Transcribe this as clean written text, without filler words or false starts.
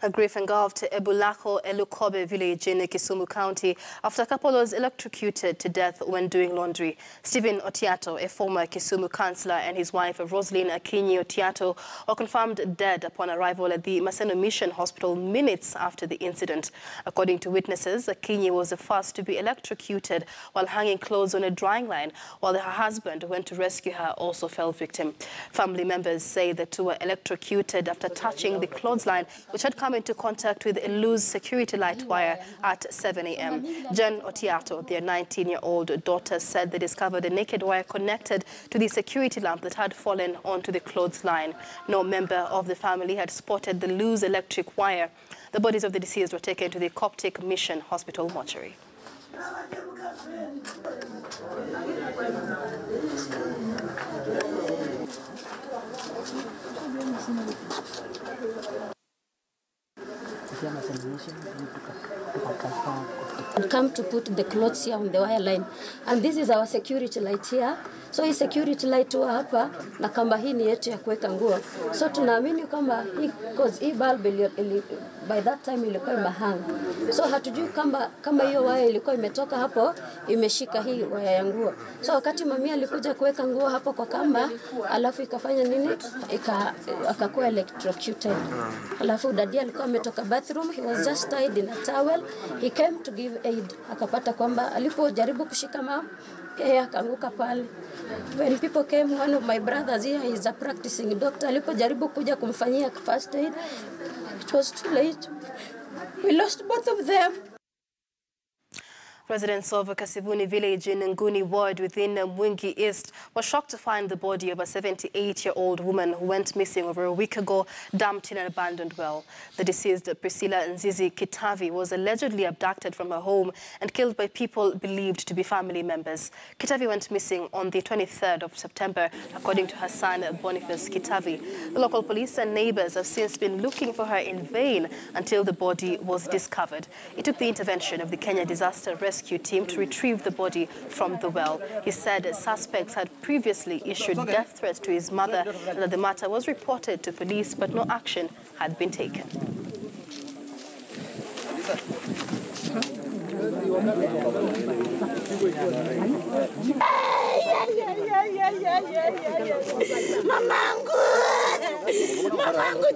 A grief engulfed Ebulako Elukobe village in Kisumu County after a couple was electrocuted to death when doing laundry. Stephen Otiato, a former Kisumu councillor, and his wife Roslyn Akinyi Otiato were confirmed dead upon arrival at the Maseno Mission Hospital minutes after the incident. According to witnesses, Akinyi was the first to be electrocuted while hanging clothes on a drying line, while her husband, who went to rescue her, also fell victim. Family members say the two were electrocuted after touching the clothesline, which had come into contact with a loose security light wire at 7 a.m. Jen Otiato, their 19-year-old daughter, said they discovered a naked wire connected to the security lamp that had fallen onto the clothesline. No member of the family had spotted the loose electric wire. The bodies of the deceased were taken to the Coptic Mission Hospital mortuary. Come to put the clothes here on the wire line, and this is our security light here. So hii security light wa hapa na kamba hii ni yetu ya kuweka nguo. So tunaamini kama hii bulb by that time ilikuwa imehang. So hatujui kama hiyo waya ilikuwa imetoka hapo imeshika hii waya ya nguo. So wakati mami alikuja kuweka nguo hapo kwa kamba, alafu ikafanya nini? Akakuwa electrocuted. Alafu daddy alikuwa ametoka bathroom, he was just tied in a towel. He came to give aid. Akapata kwamba alipojaribu kushika mama yeye akaanguka pale. When people came, one of my brothers here is a practicing doctor. Alipojaribu kuja kumfanyia first aid, it was too late. We lost both of them. Residents of Kasibuni village in Nguni ward within Mwingi East were shocked to find the body of a 78-year-old woman who went missing over a week ago, dumped in an abandoned well. The deceased, Priscilla Nzizi Kitavi, was allegedly abducted from her home and killed by people believed to be family members. Kitavi went missing on the 23rd of September, according to her son, Boniface Kitavi. The local police and neighbors have since been looking for her in vain until the body was discovered. It took the intervention of the Kenya Disaster Rescue team to retrieve the body from the well. He said suspects had previously issued death threats to his mother and that the matter was reported to police, but no action had been taken. Mamangu,